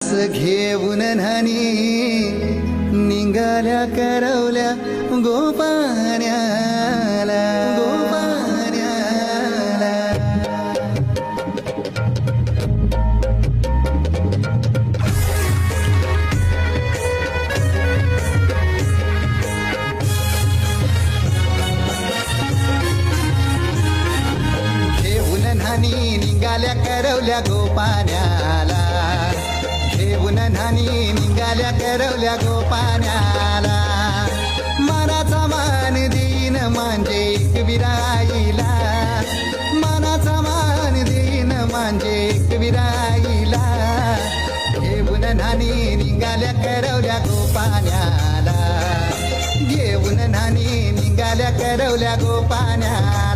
रस घेऊन न्हाणी निघाल्या करवल्या गोपाण्याला गोपाण्याला. घेऊन न्हाणी निघाल्या करवल्या गोपाण्याला घेऊन न्हाणी निघाल्या करवल्या गोपाण्याला. मनाचा मान देईन म्हणजे विराईला मनाचा मान देईन म्हणजे विराईला. घेऊन न्हाणी निघाल्या करवल्या गोपाण्याला घेऊन न्हाणी निघाल्या करवल्या गोपाण्याला.